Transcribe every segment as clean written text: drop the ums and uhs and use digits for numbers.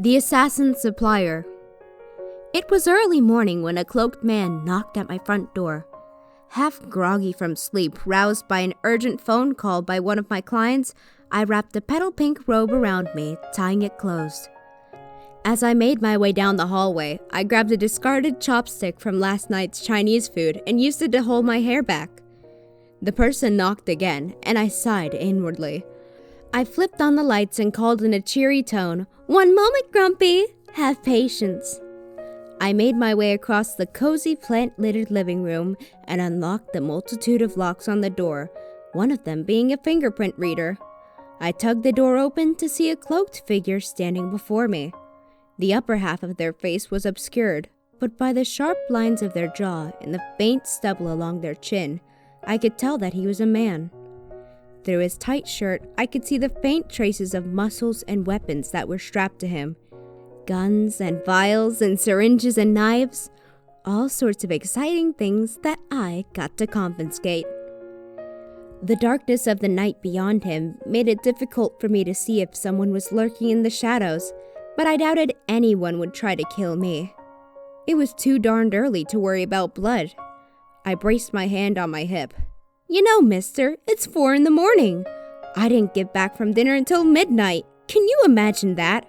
The Assassin Supplier. It was early morning when a cloaked man knocked at my front door. Half groggy from sleep, roused by an urgent phone call by one of my clients, I wrapped a petal-pink robe around me, tying it closed. As I made my way down the hallway, I grabbed a discarded chopstick from last night's Chinese food and used it to hold my hair back. The person knocked again, and I sighed inwardly. I flipped on the lights and called in a cheery tone, "One moment, Grumpy! Have patience." I made my way across the cozy plant-littered living room and unlocked the multitude of locks on the door, one of them being a fingerprint reader. I tugged the door open to see a cloaked figure standing before me. The upper half of their face was obscured, but by the sharp lines of their jaw and the faint stubble along their chin, I could tell that he was a man. Through his tight shirt, I could see the faint traces of muscles and weapons that were strapped to him. Guns and vials and syringes and knives, all sorts of exciting things that I got to confiscate. The darkness of the night beyond him made it difficult for me to see if someone was lurking in the shadows, but I doubted anyone would try to kill me. It was too darned early to worry about blood. I braced my hand on my hip. "You know, mister, it's 4 a.m. I didn't get back from dinner until midnight. Can you imagine that?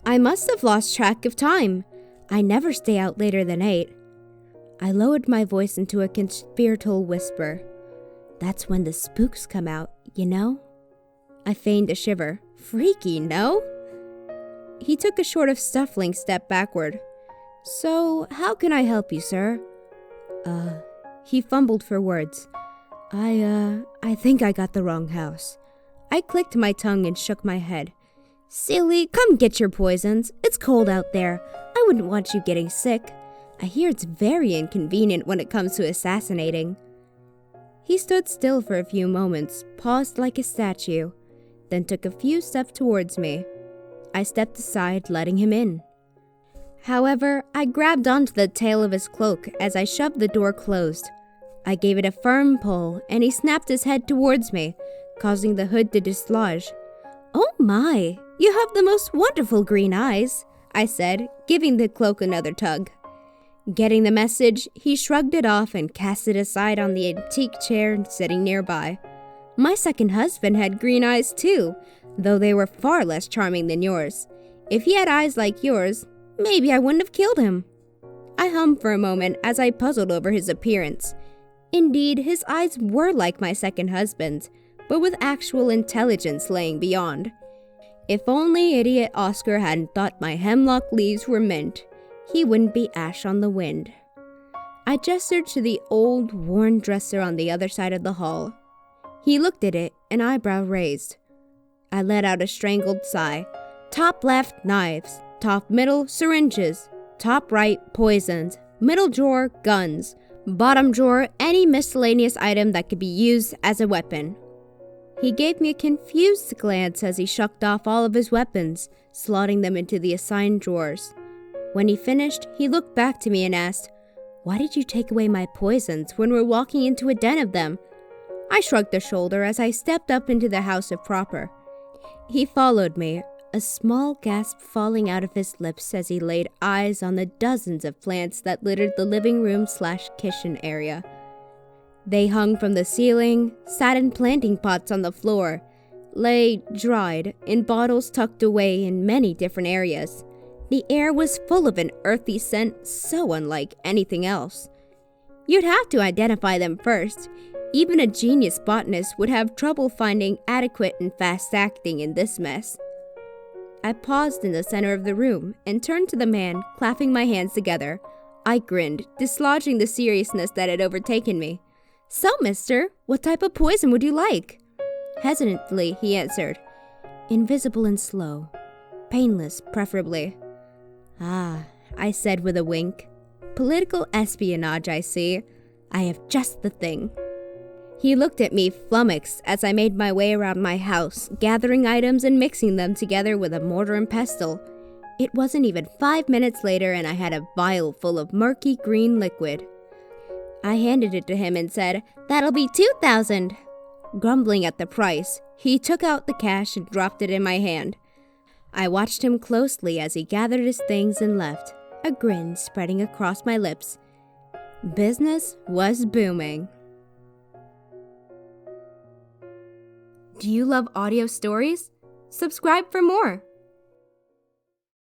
I must have lost track of time. I never stay out later than 8. I lowered my voice into a conspiratorial whisper. "That's when the spooks come out, you know?" I feigned a shiver. "Freaky, no?" He took a sort of shuffling step backward. "So, how can I help you, sir?" He fumbled for words. I think I got the wrong house." I clicked my tongue and shook my head. "Silly, come get your poisons. It's cold out there. I wouldn't want you getting sick. I hear it's very inconvenient when it comes to assassinating." He stood still for a few moments, paused like a statue, then took a few steps towards me. I stepped aside, letting him in. However, I grabbed onto the tail of his cloak as I shoved the door closed. I gave it a firm pull, and he snapped his head towards me, causing the hood to dislodge. "Oh my, you have the most wonderful green eyes," I said, giving the cloak another tug. Getting the message, he shrugged it off and cast it aside on the antique chair sitting nearby. "My second husband had green eyes too, though they were far less charming than yours. If he had eyes like yours, maybe I wouldn't have killed him." I hummed for a moment as I puzzled over his appearance. Indeed, his eyes were like my second husband's, but with actual intelligence laying beyond. If only idiot Oscar hadn't thought my hemlock leaves were mint, he wouldn't be ash on the wind. I gestured to the old, worn dresser on the other side of the hall. He looked at it, an eyebrow raised. I let out a strangled sigh. "Top left, knives. Top middle, syringes. Top right, poisons. Middle drawer, guns. Bottom drawer, any miscellaneous item that could be used as a weapon." He gave me a confused glance as he shucked off all of his weapons, slotting them into the assigned drawers. When he finished, he looked back to me and asked, "Why did you take away my poisons when we're walking into a den of them?" I shrugged a shoulder as I stepped up into the house of proper. He followed me, a small gasp falling out of his lips as he laid eyes on the dozens of plants that littered the living room/kitchen area. They hung from the ceiling, sat in planting pots on the floor, lay dried in bottles tucked away in many different areas. The air was full of an earthy scent so unlike anything else. You'd have to identify them first. Even a genius botanist would have trouble finding adequate and fast-acting in this mess. I paused in the center of the room and turned to the man, clapping my hands together. I grinned, dislodging the seriousness that had overtaken me. "So, mister, what type of poison would you like?" Hesitantly, he answered, "Invisible and slow. Painless, preferably." "Ah," I said with a wink. "Political espionage, I see. I have just the thing." He looked at me flummoxed as I made my way around my house, gathering items and mixing them together with a mortar and pestle. It wasn't even 5 minutes later and I had a vial full of murky green liquid. I handed it to him and said, "That'll be 2,000. Grumbling at the price, he took out the cash and dropped it in my hand. I watched him closely as he gathered his things and left, a grin spreading across my lips. Business was booming. Do you love audio stories? Subscribe for more.